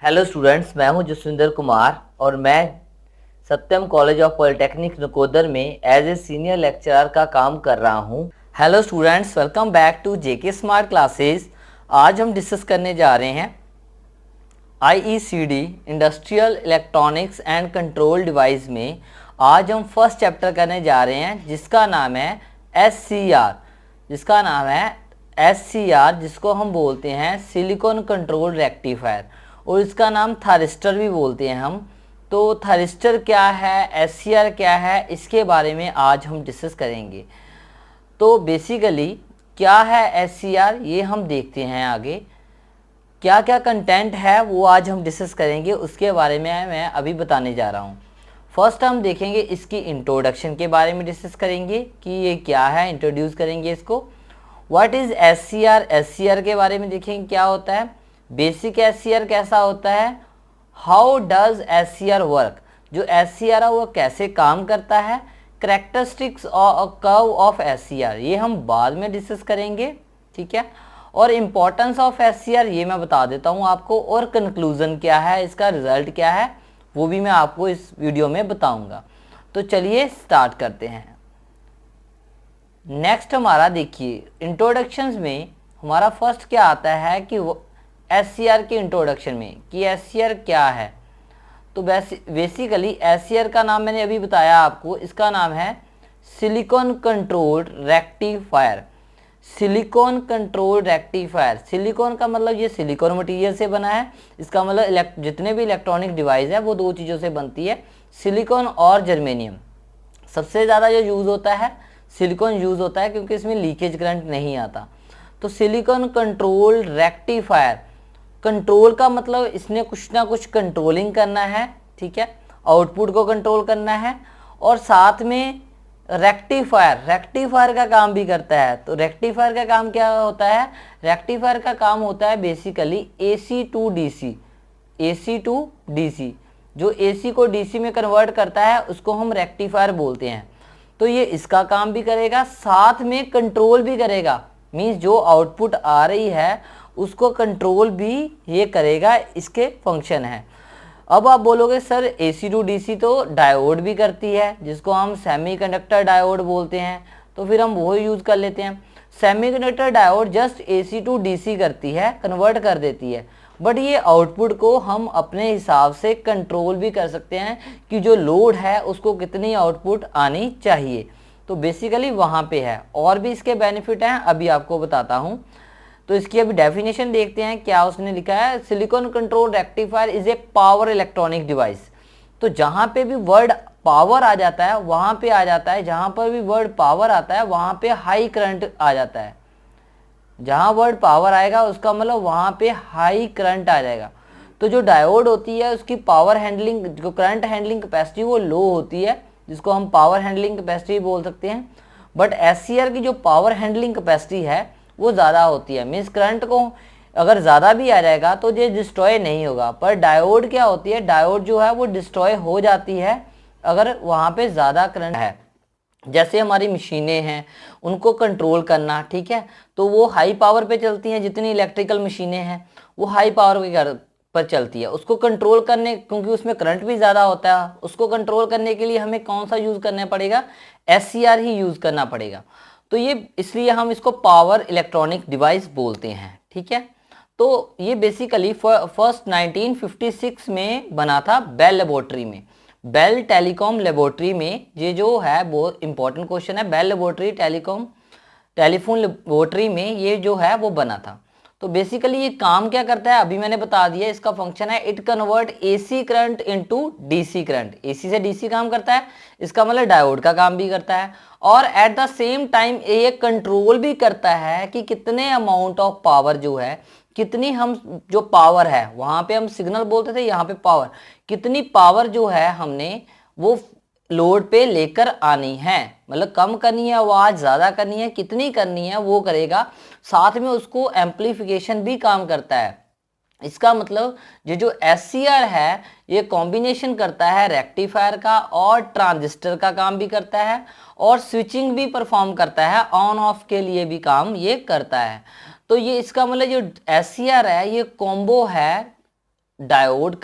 Hello students, मैं हूं जसविंदर कुमार और मैं सत्यम कॉलेज ऑफ पॉलिटेक्निक नकोदर में एज ए सीनियर लेक्चरर का काम कर रहा हूं। Hello students, welcome back to JK smart classes. आज हम डिस्कस करने जा रहे हैं IECD industrial electronics and control device में। आज हम फर्स्ट चैप्टर करने जा रहे हैं जिसका नाम है एससीआर, जिसको हम बोलते हैं सिलिकॉन कंट्रोल रेक्टिफायर, और इसका नाम थारिस्टर भी बोलते हैं हम। तो थारिस्टर क्या है, एससीआर क्या है, इसके बारे में आज हम डिस्कस करेंगे। तो बेसिकली क्या है एससीआर, ये हम देखते हैं आगे। क्या क्या कंटेंट है वो आज हम डिस्कस करेंगे, उसके बारे में मैं अभी बताने जा रहा हूँ। फर्स्ट हम देखेंगे इसकी इंट्रोडक्शन के बारे में डिस्कस करेंगे कि ये क्या है, इंट्रोड्यूस करेंगे इसको। व्हाट इज़ एससीआर, एससीआर के बारे में देखेंगे क्या होता है, बेसिक एससीआर कैसा होता है, हाउ डज एससीआर वर्क, जो एससीआर है वो कैसे काम करता है, करेक्टरिस्टिक्स कर्व ऑफ एससीआर, ये हम बाद में डिस्कस करेंगे, ठीक है। और इम्पोर्टेंस ऑफ एससीआर ये मैं बता देता हूँ आपको, और कंक्लूजन क्या है, इसका रिजल्ट क्या है, वो भी मैं आपको इस वीडियो में बताऊंगा। तो चलिए स्टार्ट करते हैं। नेक्स्ट हमारा देखिए इंट्रोडक्शंस में हमारा फर्स्ट क्या आता है कि एससीआर के इंट्रोडक्शन में कि एससीआर क्या है। तो बेसिकली एससीआर का नाम मैंने अभी बताया आपको, इसका नाम है silicon controlled rectifier. Silicon controlled rectifier, silicon का मतलब ये सिलिकॉन मटेरियल से बना है। इसका मतलब जितने भी इलेक्ट्रॉनिक डिवाइस है वो दो चीज़ों से बनती है, सिलिकॉन और जर्मेनियम। सबसे ज़्यादा जो यूज़ होता है सिलिकॉन यूज़ होता है क्योंकि इसमें लीकेज करंट नहीं आता। तो सिलिकॉन कंट्रोल्ड रेक्टिफायर, कंट्रोल का मतलब इसने कुछ ना कुछ कंट्रोलिंग करना है, ठीक है, आउटपुट को कंट्रोल करना है, और साथ में रेक्टिफायर का काम भी करता है। तो रेक्टिफायर का काम क्या होता है, रेक्टिफायर का काम होता है बेसिकली एसी टू डीसी, जो एसी को डीसी में कन्वर्ट करता है उसको हम रेक्टिफायर बोलते हैं। तो ये इसका काम भी करेगा, साथ में कंट्रोल भी करेगा, मीन्स जो आउटपुट आ रही है उसको कंट्रोल भी ये करेगा, इसके फंक्शन है। अब आप बोलोगे सर एसी टू डीसी तो डायोड भी करती है, जिसको हम सेमीकंडक्टर डायोड बोलते हैं, तो फिर हम वो यूज़ कर लेते हैं। Semiconductor diode just AC to DC करती है, कन्वर्ट कर देती है, बट ये आउटपुट को हम अपने हिसाब से कंट्रोल भी कर सकते हैं कि जो लोड है उसको कितनी आउटपुट आनी चाहिए। तो बेसिकली वहाँ पे है, और भी इसके बेनिफिट हैं, अभी आपको बताता हूँ। तो इसकी अभी डेफिनेशन देखते हैं क्या उसने लिखा है। Silicon control rectifier is a power electronic device. तो जहाँ पे भी वर्ड पावर आ जाता है वहाँ पे आ जाता है, जहाँ पर भी वर्ड पावर आता है वहाँ पे हाई करंट आ जाता है। जहाँ वर्ड पावर आएगा उसका मतलब वहाँ पे हाई करंट आ जाएगा। तो जो डायोड होती है उसकी पावर हैंडलिंग, जो करंट हैंडलिंग कैपेसिटी वो लो होती है, जिसको हम पावर हैंडलिंग कैपेसिटी बोल सकते हैं। बट एससीआर की जो पावर हैंडलिंग कैपेसिटी है वो ज़्यादा होती है, मीन्स करंट को अगर ज़्यादा भी आ जाएगा तो ये डिस्ट्रॉय नहीं होगा। पर डायोड क्या होती है, डायोड जो है वो डिस्ट्रॉय हो जाती है अगर वहाँ पे ज़्यादा करंट है। जैसे हमारी मशीनें हैं उनको कंट्रोल करना, ठीक है, तो वो हाई पावर पे चलती हैं, जितनी इलेक्ट्रिकल मशीनें हैं वो हाई पावर पर चलती है। उसको कंट्रोल करने, क्योंकि उसमें करंट भी ज़्यादा होता है, उसको कंट्रोल करने के लिए हमें कौन सा यूज़ करना पड़ेगा, एससीआर ही यूज़ करना पड़ेगा। तो ये इसलिए हम इसको पावर इलेक्ट्रॉनिक डिवाइस बोलते हैं, ठीक है। तो ये बेसिकली फर्स्ट 1956 में बना था बेल लेबोरेटरी में, बेल टेलीकॉम लेबोरेटरी में। ये जो है बहुत इंपॉर्टेंट क्वेश्चन है, बेल लेबोरेटरी टेलीफोन लेबोरेटरी में ये जो है वो बना था। तो बेसिकली ये काम क्या करता है अभी मैंने बता दिया, इसका फंक्शन है it convert AC current into DC current. AC से डीसी काम करता है, इसका मतलब डायोड का काम भी करता है, और एट द सेम टाइम ये कंट्रोल भी करता है कि कितने अमाउंट ऑफ पावर जो है, कितनी हम जो पावर है, वहाँ पे हम सिग्नल बोलते थे, यहाँ पे पावर, कितनी पावर जो है हमने वो लोड पे लेकर आनी है, मतलब कम करनी है आवाज़, ज़्यादा करनी है, कितनी करनी है वो करेगा। साथ में उसको एम्पलीफिकेशन भी काम करता है। इसका मतलब ये जो एससीआर है ये कॉम्बिनेशन करता है रेक्टिफायर का और ट्रांजिस्टर का काम भी करता है, और स्विचिंग भी परफॉर्म करता है, ऑन ऑफ के लिए भी काम ये करता है। तो ये इसका मतलब जो एससीआर है ये कॉम्बो है डायोड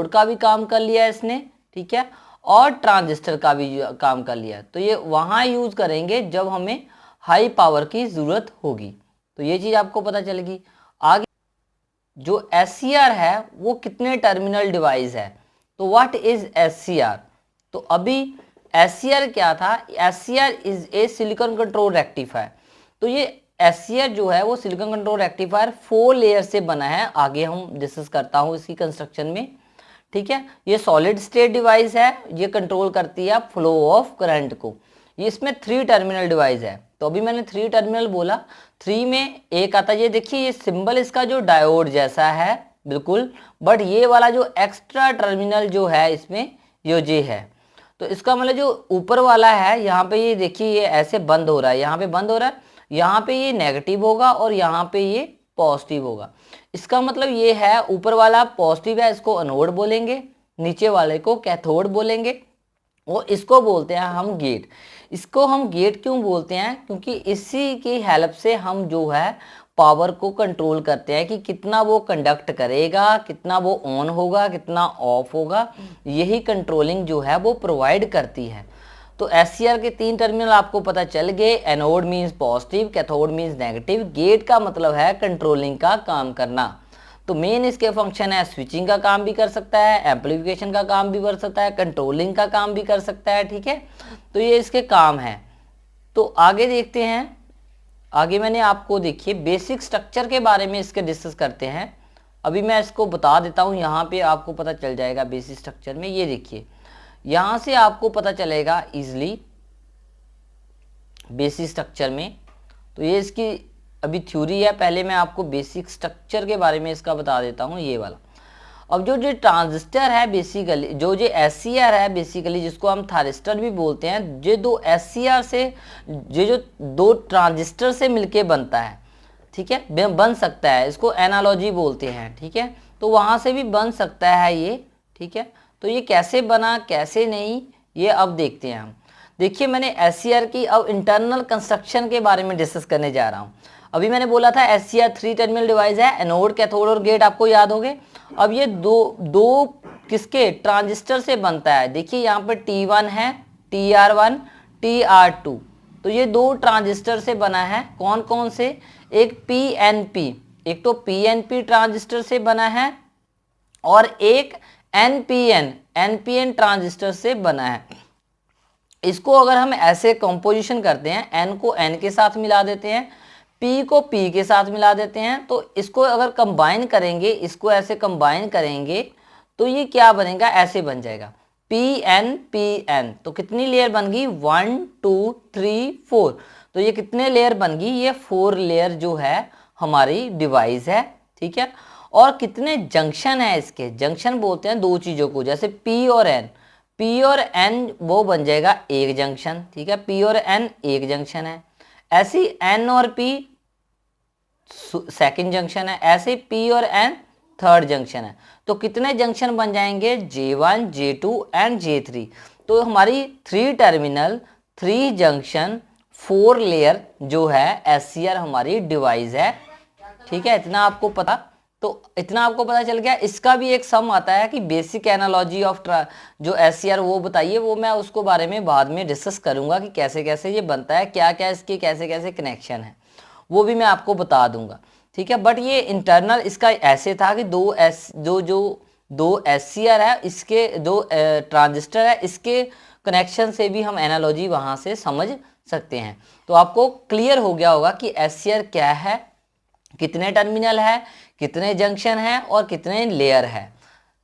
का भी काम कर लिया इसने, ठीक है, और ट्रांजिस्टर का भी काम कर लिया। तो ये वहां यूज करेंगे जब हमें हाई पावर की जरूरत होगी। तो ये चीज आपको पता चलेगी। आगे जो SCR है वो कितने टर्मिनल डिवाइस है, तो व्हाट इज SCR? तो अभी SCR क्या था? SCR is A silicon control rectifier. तो ये SCR जो है वो सिलिकॉन कंट्रोल रेक्टिफायर 4 लेयर से बना है। आगे हम डिस्कस करता हूँ इसकी कंस्ट्रक्शन में, ठीक है। ये सॉलिड स्टेट डिवाइस है, ये कंट्रोल करती है फ्लो ऑफ करंट को। ये इसमें 3 टर्मिनल डिवाइस है। तो अभी मैंने 3 टर्मिनल बोला, 3 में एक आता है, ये देखिए ये सिंबल इसका जो डायोड जैसा है बिल्कुल, बट ये वाला जो एक्स्ट्रा टर्मिनल जो है इसमें ये है। तो इसका मतलब जो ऊपर वाला है यहाँ पे ये देखिए ये ऐसे बंद हो रहा है, यहाँ पे बंद हो रहा है, यहाँ पे ये नेगेटिव होगा और यहाँ पे ये पॉजिटिव होगा। इसका मतलब ये है ऊपर वाला पॉजिटिव है, इसको एनोड बोलेंगे, नीचे वाले को कैथोड बोलेंगे, और इसको बोलते हैं हम गेट। इसको हम गेट क्यों बोलते हैं? क्योंकि इसी की हेल्प से हम जो है पावर को कंट्रोल करते हैं कि कितना वो कंडक्ट करेगा, कितना वो ऑन होगा, कितना ऑफ होगा। यही कंट्रोलिंग जो है वो प्रोवाइड करती है। तो SCR के 3 टर्मिनल आपको पता चल गए। Anode means positive, cathode means negative, gate का मतलब है कंट्रोलिंग का काम करना। तो मेन इसके फंक्शन है, स्विचिंग का काम भी कर सकता है, एम्पलीफिकेशन का काम भी कर सकता है, कंट्रोलिंग का काम भी कर सकता है, ठीक है। तो ये इसके काम है। तो आगे देखते हैं। आगे मैंने आपको देखिए बेसिक स्ट्रक्चर के बारे में इसके डिस्कस करते हैं। अभी मैं इसको बता देता हूँ, यहाँ पे आपको पता चल जाएगा बेसिक स्ट्रक्चर में। ये देखिए यहाँ से आपको पता चलेगा इजली बेसिक स्ट्रक्चर में। तो ये इसकी अभी थ्योरी है, पहले मैं आपको बेसिक स्ट्रक्चर के बारे में इसका बता देता हूँ, ये वाला। अब जो ट्रांजिस्टर है बेसिकली, जो SCR है बेसिकली, जिसको हम थारिस्टर भी बोलते हैं, ये 2 SCR से, ये जो 2 ट्रांजिस्टर से मिलके बनता है, ठीक है, बन सकता है, इसको एनालॉजी बोलते हैं, ठीक है। तो वहाँ से भी बन सकता है ये, ठीक है। तो ये कैसे बना कैसे नहीं, ये अब देखते हैं हम। देखिए मैंने SCR की अब इंटरनल कंस्ट्रक्शन के बारे में डिस्कस करने जा रहा हूँ। अभी मैंने बोला था SCR 3 टर्मिनल डिवाइस है, एनोड, कैथोड और गेट, आपको याद हो गए। अब ये दो किसके ट्रांजिस्टर से बनता है? देखिए यहाँ पर T1 है, TR1, TR2। तो ये 2 ट्रांजिस्टर से बना है। कौन कौन से? एक PNP, एक तो PNP ट्रांजिस्टर से बना है, और एक NPN ट्रांजिस्टर से बना है। इसको अगर हम ऐसे कंपोजिशन करते हैं, N को N के साथ मिला देते हैं, P को P के साथ मिला देते हैं, तो इसको अगर कंबाइन करेंगे, इसको ऐसे कंबाइन करेंगे, तो ये क्या बनेगा? ऐसे बन जाएगा PN। तो कितनी लेयर बन गई? 1 2 3 4। तो ये कितने लेयर बन गई? ये 4 लेयर जो है हमारी डिवाइस है, ठीक है। और कितने जंक्शन है इसके? जंक्शन बोलते हैं 2 चीजों को, जैसे P और N वो बन जाएगा एक जंक्शन, ठीक है। P और N एक जंक्शन है, ऐसी N और P सेकंड जंक्शन है, ऐसे P और N थर्ड जंक्शन है। तो कितने जंक्शन बन जाएंगे? J1 J2 and J3। तो हमारी 3 टर्मिनल 3 जंक्शन 4 लेयर जो है SCR हमारी डिवाइस है, ठीक है। इतना आपको पता, तो इतना आपको पता चल गया। इसका भी एक सम आता है कि बेसिक एनालॉजी ऑफ जो SCR वो बताइए, वो मैं उसको बारे में बाद में डिस्कस करूंगा कि कैसे कैसे ये बनता है, क्या क्या इसके कैसे कैसे कनेक्शन है, वो भी मैं आपको बता दूंगा, ठीक है। बट ये इंटरनल इसका ऐसे था कि दो SCR है, इसके 2 ट्रांजिस्टर है, इसके कनेक्शन से भी हम एनालॉजी वहां से समझ सकते हैं। तो आपको क्लियर हो गया होगा कि SCR क्या है, कितने टर्मिनल है, कितने जंक्शन है और कितने लेयर है।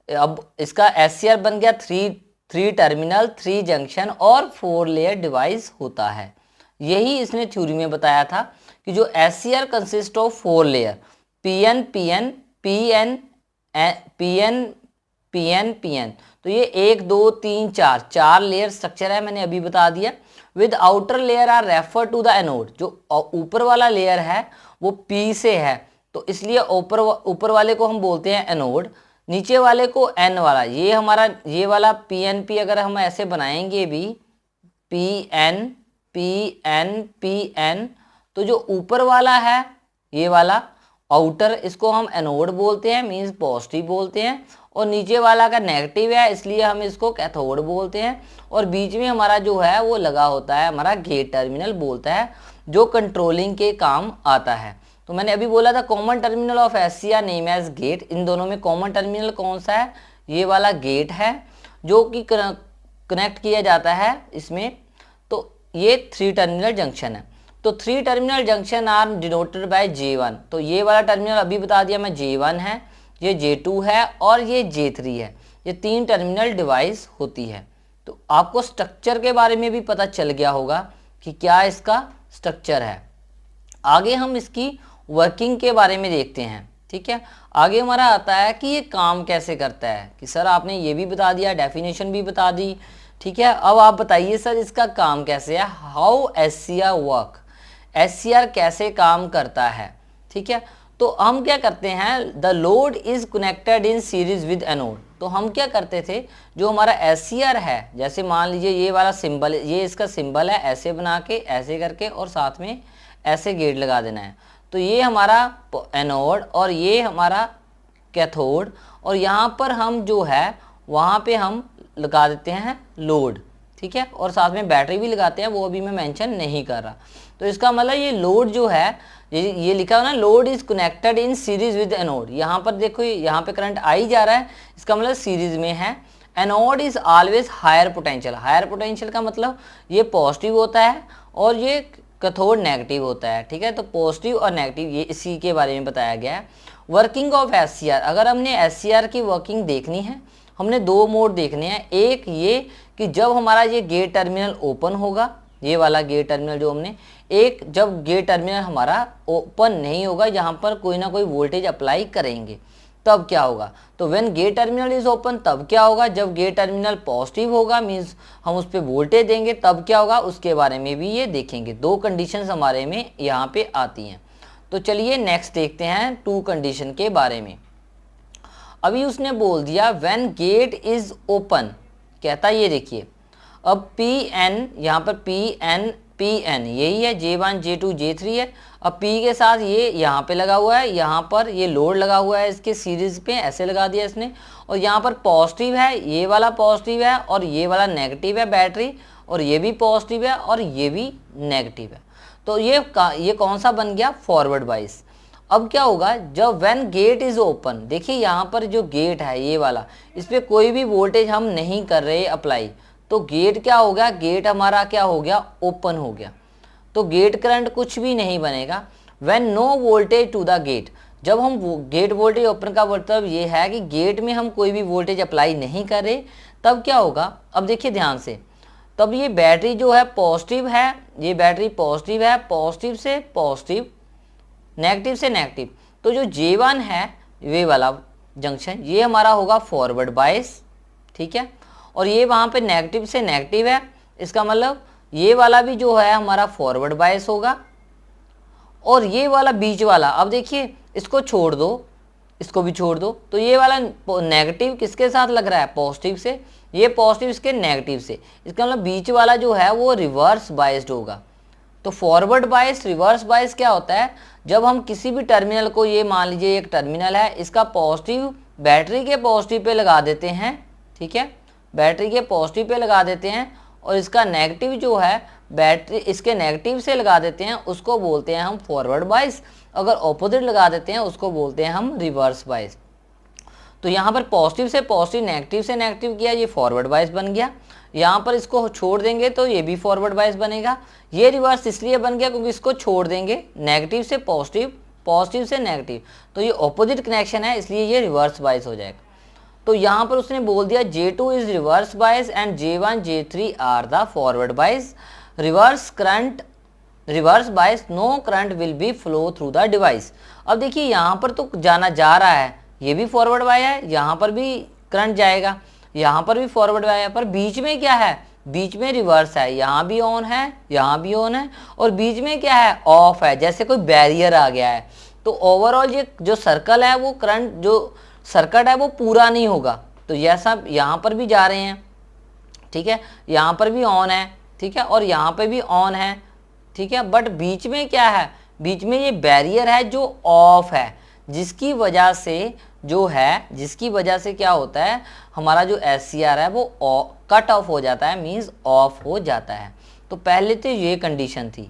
अब इसका SCR बन गया 3 टर्मिनल 3 जंक्शन और 4 लेयर डिवाइस होता है। यही इसने थ्योरी में बताया था कि जो SCR consist of 4 layer, PN PN PN PN PN PN। तो ये 1 2 3 4 लेयर स्ट्रक्चर है, मैंने अभी बता दिया। With outer layer are refer to the anode. जो ऊपर वाला लेयर है वो P से है, तो इसलिए ऊपर वाले को हम बोलते हैं एनोड, नीचे वाले को N वाला। ये हमारा ये वाला PNP अगर हम ऐसे बनाएंगे भी PN PN PN, तो जो ऊपर वाला है ये वाला, आउटर इसको हम एनोड बोलते हैं, मीन्स पॉजिटिव बोलते हैं, और नीचे वाला का नेगेटिव है इसलिए हम इसको कैथोड बोलते हैं, और बीच में हमारा जो है वो लगा होता है हमारा गेट टर्मिनल बोलता है, जो कंट्रोलिंग के काम आता है। तो मैंने अभी बोला था common terminal of SCR name as gate. इन दोनों में कॉमन टर्मिनल कौन सा है? ये वाला गेट है जो कि कनेक्ट किया जाता है इसमें। तो ये 3 टर्मिनल जंक्शन है। तो 3 terminal junction are denoted by J1। तो ये वाला टर्मिनल अभी बता दिया मैं J1 है, ये J2 है और ये J3 है। ये 3 टर्मिनल डिवाइस होती है। तो आपको स्ट्रक्चर के बारे में भी पता चल गया होगा कि क्या इसका स्ट्रक्चर है। आगे हम इसकी वर्किंग के बारे में देखते हैं। ठीक है, आगे हमारा आता है कि ये काम कैसे करता है। कि सर आपने ये भी बता दिया, डेफिनेशन भी बता दी। ठीक है, अब आप बताइए सर इसका काम कैसे है, हाउ एससीआर वर्क, एससीआर कैसे काम करता है। ठीक है, तो हम क्या करते हैं, the load is connected in series with anode. तो हम क्या करते थे, जो हमारा एससीआर है, जैसे मान लीजिए ये वाला सिंबल, ये इसका सिंबल है, ऐसे बना के ऐसे करके और साथ में ऐसे गेट लगा देना है। तो ये हमारा एनोड और ये हमारा कैथोड, और यहाँ पर हम जो है वहाँ पे हम लगा देते हैं लोड। ठीक है, और साथ में बैटरी भी लगाते हैं, वो अभी मैं मेंशन नहीं कर रहा। तो इसका मतलब ये लोड जो है, ये लिखा हुआ ना, load is connected in series with anode. यहाँ पर देखो, यहाँ पे करंट आई जा रहा है, इसका मतलब सीरीज में है। Anode is always higher potential. Higher potential का मतलब ये पॉजिटिव होता है और ये कैथोड नेगेटिव होता है। ठीक है, तो पॉजिटिव और नेगेटिव ये इसी के बारे में बताया गया है। वर्किंग ऑफ एससीआर, अगर हमने एससीआर की वर्किंग देखनी है, हमने 2 मोड देखने हैं। एक ये कि जब हमारा ये गेट टर्मिनल ओपन होगा, ये वाला गेट टर्मिनल जो हमने, एक जब गेट टर्मिनल हमारा ओपन नहीं होगा, यहाँ पर कोई ना कोई वोल्टेज अप्लाई करेंगे, तब क्या होगा। तो when gate terminal is open तब क्या होगा, जब गेट टर्मिनल पॉजिटिव होगा, मीन्स हम उस पर वोल्टेज देंगे, तब क्या होगा, उसके बारे में भी ये देखेंगे। 2 कंडीशंस हमारे में यहाँ पे आती हैं। तो चलिए नेक्स्ट देखते हैं 2 कंडीशन के बारे में। अभी उसने बोल दिया व्हेन गेट इज ओपन, कहता ये देखिए, अब Pn, यहाँ पर Pn यही है, J1 J2 J3 है। अब P के साथ ये यहाँ पे लगा हुआ है, यहाँ पर ये लोड लगा हुआ है इसके सीरीज पे, ऐसे लगा दिया इसने। और यहाँ पर पॉजिटिव है, ये वाला पॉजिटिव है और ये वाला नेगेटिव है बैटरी, और ये भी पॉजिटिव है और ये भी नेगेटिव है। तो ये कौन सा बन गया, फॉरवर्ड बाइस। अब क्या होगा, जब व्हेन गेट इज ओपन, देखिए यहाँ पर जो गेट है ये वाला, इस पर कोई भी वोल्टेज हम नहीं कर रहे अप्लाई, तो गेट क्या हो गया, गेट हमारा क्या हो गया, ओपन हो गया। तो गेट करंट कुछ भी नहीं बनेगा। When no voltage to the gate, जब हम गेट वोल्टेज ओपन का मतलब ये है कि गेट में हम कोई भी वोल्टेज अप्लाई नहीं कर रहे, तब क्या होगा। अब देखिए ध्यान से, तब ये बैटरी जो है पॉजिटिव है, ये बैटरी पॉजिटिव है, पॉजिटिव से पॉजिटिव, नेगेटिव से नेगेटिव। तो जो J1 है वे वाला जंक्शन, ये हमारा होगा फॉरवर्ड बायस। ठीक है, और ये वहाँ पे नेगेटिव से नेगेटिव है, इसका मतलब ये वाला भी जो है हमारा फॉरवर्ड बायस होगा। और ये वाला बीच वाला, अब देखिए इसको छोड़ दो, इसको भी छोड़ दो, तो ये वाला नेगेटिव किसके साथ लग रहा है, पॉजिटिव से, ये पॉजिटिव इसके नेगेटिव से, इसका मतलब बीच वाला जो है वो रिवर्स बायस्ड होगा। तो फॉरवर्ड बायस, रिवर्स बायस क्या होता है, जब हम किसी भी टर्मिनल को, ये मान लीजिए एक टर्मिनल है, इसका पॉजिटिव बैटरी के पॉजिटिव पे लगा देते हैं। ठीक है, बैटरी के पॉजिटिव पे लगा देते हैं, और इसका नेगेटिव जो है बैटरी इसके नेगेटिव से लगा देते हैं, उसको बोलते हैं हम फॉरवर्ड बायस। अगर ऑपोजिट लगा देते हैं उसको बोलते हैं हम रिवर्स बायस। तो यहाँ पर पॉजिटिव से पॉजिटिव, नेगेटिव से नेगेटिव किया, ये फॉरवर्ड बायस बन गया। यहाँ पर इसको छोड़ देंगे तो ये भी फॉरवर्ड बायस बनेगा। ये रिवर्स इसलिए बन गया क्योंकि इसको छोड़ देंगे, नेगेटिव से पॉजिटिव, पॉजिटिव से नेगेटिव, तो ये ऑपोजिट कनेक्शन है, इसलिए ये रिवर्स बायस हो जाएगा। तो यहाँ पर उसने बोल दिया J2 is reverse bias and J1 J3 are the forward bias. Reverse current, reverse bias, no current will be flow through the device. अब देखिए यहाँ पर तो जाना जा रहा है, ये भी फॉरवर्ड बायस है, यहाँ पर भी करंट जाएगा, यहाँ पर भी फॉरवर्ड बायस है, पर बीच में क्या है, बीच में रिवर्स है, यहाँ भी ऑन है, यहाँ भी ऑन है, और बीच में क्या है, ऑफ है, जैसे कोई बैरियर आ गया है। तो ओवरऑल ये जो सर्कल है, वो करंट जो सर्किट है वो पूरा नहीं होगा। तो जैसा यहाँ पर भी जा रहे हैं, ठीक है, यहाँ पर भी ऑन है, ठीक है, और यहाँ पे भी ऑन है, ठीक है, बट बीच में क्या है, बीच में ये बैरियर है जो ऑफ है, जिसकी वजह से क्या होता है, हमारा जो SCR है वो कट ऑफ हो जाता है, मीन्स ऑफ हो जाता है। तो पहले तो ये कंडीशन थी,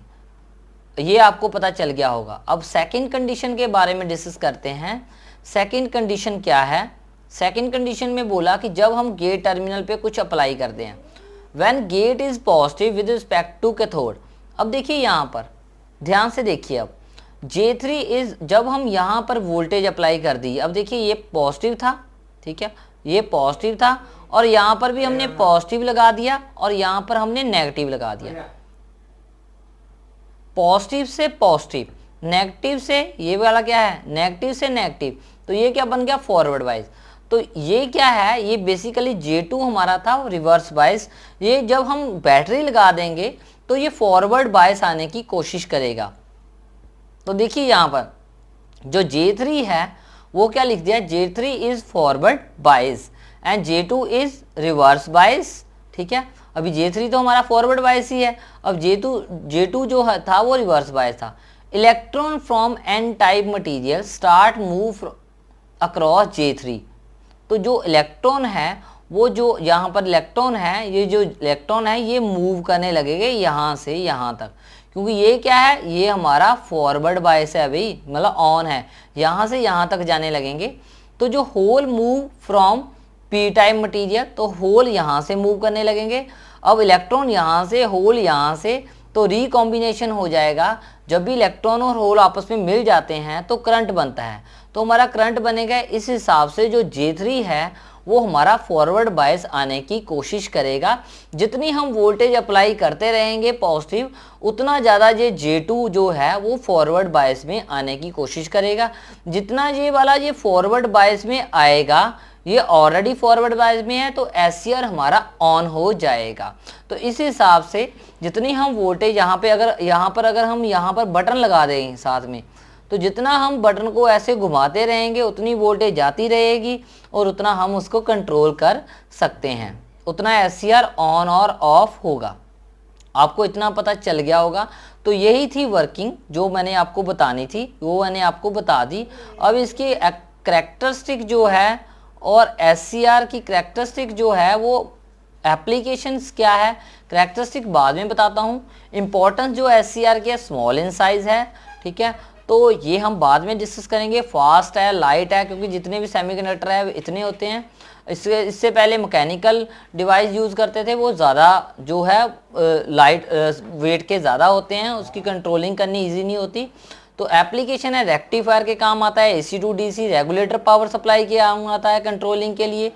ये आपको पता चल गया होगा। अब सेकंड कंडीशन के बारे में डिस्कस करते हैं। सेकंड कंडीशन क्या है? सेकंड कंडीशन में बोला कि जब हम गेट टर्मिनल पे कुछ अप्लाई करते हैं, when gate is positive with respect to cathode. अब देखिए यहाँ पर ध्यान से देखिए, अब J3 इज, जब हम यहाँ पर वोल्टेज अप्लाई कर दी, अब देखिए ये पॉजिटिव था, ठीक है, ये पॉजिटिव था और यहाँ पर भी हमने पॉजिटिव लगा दिया और यहाँ पर हमने नेगेटिव लगा दिया। पॉजिटिव से पॉजिटिव, नेगेटिव से, ये वाला क्या है, नेगेटिव से नेगेटिव, तो ये क्या बन गया, फॉरवर्ड वाइज। तो ये क्या है, ये बेसिकली J2 हमारा था रिवर्स बायस। ये जब हम बैटरी लगा देंगे तो ये फॉरवर्ड बायस आने की कोशिश करेगा। तो देखिए यहाँ पर जो J3 है वो क्या लिख दिया, J3 is forward bias and J2 is reverse बायस, ठीक है। अभी J3 तो हमारा फॉरवर्ड बायस ही है, अब J2 जो था वो रिवर्स बायस था। Electron from N type material start move across J3। तो जो इलेक्ट्रॉन है, वो जो यहाँ पर इलेक्ट्रॉन है, ये जो इलेक्ट्रॉन है ये मूव करने लगेंगे यहाँ से यहाँ तक, क्योंकि ये क्या है, ये हमारा फॉरवर्ड बायस है अभी, मतलब ऑन है, यहाँ से यहाँ तक जाने लगेंगे। तो जो hole move from P type material, तो होल यहाँ से मूव करने लगेंगे। अब इलेक्ट्रॉन यहाँ से, होल यहाँ से, तो रिकॉम्बिनेशन हो जाएगा। जब भी इलेक्ट्रॉन और होल आपस में मिल जाते हैं तो करंट बनता है, तो हमारा करंट बनेगा। इस हिसाब से जो J3 है वो हमारा फॉरवर्ड बायस आने की कोशिश करेगा। जितनी हम वोल्टेज अप्लाई करते रहेंगे पॉजिटिव, उतना ज़्यादा ये J2 जो है वो फॉरवर्ड बायस में आने की कोशिश करेगा। जितना ये वाला ये फॉरवर्ड बायस में आएगा, ये ऑलरेडी फॉरवर्ड बायस में है, तो SCR हमारा ऑन हो जाएगा। तो इस हिसाब से जितनी हम वोल्टेज यहाँ पर अगर हम यहाँ पर बटन लगा दें साथ में, तो जितना हम बटन को ऐसे घुमाते रहेंगे उतनी वोल्टेज जाती रहेगी और उतना हम उसको कंट्रोल कर सकते हैं, उतना SCR ऑन और ऑफ होगा। आपको इतना पता चल गया होगा। तो यही थी वर्किंग जो मैंने आपको बतानी थी, वो मैंने आपको बता दी। अब इसकी करैक्टरिस्टिक जो है और SCR की करैक्टरिस्टिक जो है वो एप्लीकेशंस क्या है, करैक्टरिस्टिक बाद में बताता हूँ। इम्पोर्टेंस जो SCR की है, स्मॉल इन साइज है, ठीक है, तो ये हम बाद में डिस्कस करेंगे। फास्ट है, लाइट है, क्योंकि जितने भी सेमीकंडक्टर है इतने होते हैं। इससे पहले मैकेनिकल डिवाइस यूज़ करते थे, वो ज़्यादा जो है लाइट वेट के ज़्यादा होते हैं, उसकी कंट्रोलिंग करनी ईजी नहीं होती। तो एप्लीकेशन है, रेक्टिफायर के काम आता है, AC to DC regulator power supply के काम आता है कंट्रोलिंग के लिए,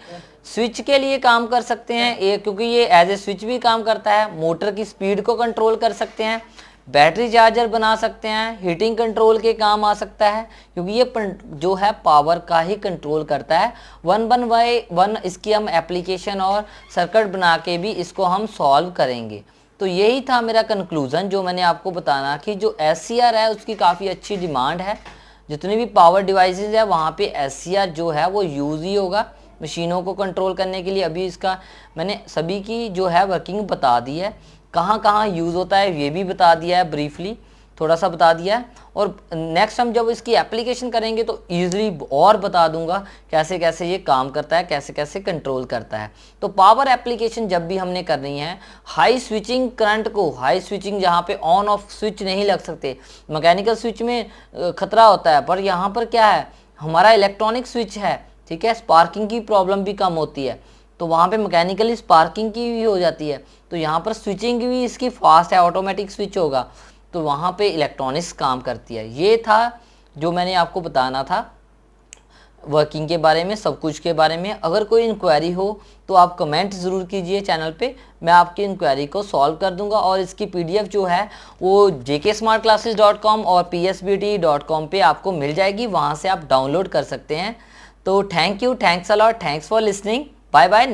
स्विच के लिए काम कर सकते हैं ये, क्योंकि ये एज ए स्विच भी काम करता है। मोटर की स्पीड को कंट्रोल कर सकते हैं, बैटरी चार्जर बना सकते हैं, हीटिंग कंट्रोल के काम आ सकता है, क्योंकि ये जो है पावर का ही कंट्रोल करता है। 1 इसकी हम एप्लीकेशन और सर्किट बना के भी इसको हम सॉल्व करेंगे। तो यही था मेरा कंक्लूज़न जो मैंने आपको बताना कि जो SCR है उसकी काफ़ी अच्छी डिमांड है। जितने भी पावर डिवाइसेस है वहाँ पे SCR जो है वो यूज़ ही होगा मशीनों को कंट्रोल करने के लिए। अभी इसका मैंने सभी की जो है वर्किंग बता दी है, कहाँ कहाँ यूज़ होता है ये भी बता दिया है, ब्रीफली थोड़ा सा बता दिया है। और नेक्स्ट हम जब इसकी एप्लीकेशन करेंगे तो ईजिली और बता दूंगा कैसे कैसे ये काम करता है, कैसे कैसे कंट्रोल करता है। तो पावर एप्लीकेशन जब भी हमने करनी है, हाई स्विचिंग करंट को, हाई स्विचिंग जहाँ पे ऑन ऑफ स्विच नहीं लग सकते, मैकेनिकल स्विच में खतरा होता है, पर यहाँ पर क्या है, हमारा इलेक्ट्रॉनिक स्विच है, ठीक है, स्पार्किंग की प्रॉब्लम भी कम होती है, तो वहाँ पे मैकेनिकली स्पार्किंग की भी हो जाती है। तो यहाँ पर स्विचिंग भी इसकी फास्ट है, ऑटोमेटिक स्विच होगा, तो वहाँ पे इलेक्ट्रॉनिक्स काम करती है। ये था जो मैंने आपको बताना था वर्किंग के बारे में, सब कुछ के बारे में। अगर कोई इंक्वायरी हो तो आप कमेंट ज़रूर कीजिए चैनल पे, मैं आपकी इंक्वायरी को सॉल्व कर दूंगा। और इसकी PDF जो है वो jksmartclasses.com और psbt.com पे आपको मिल जाएगी, वहाँ से आप डाउनलोड कर सकते हैं। तो thank you, thanks a lot, thanks for listening, bye bye.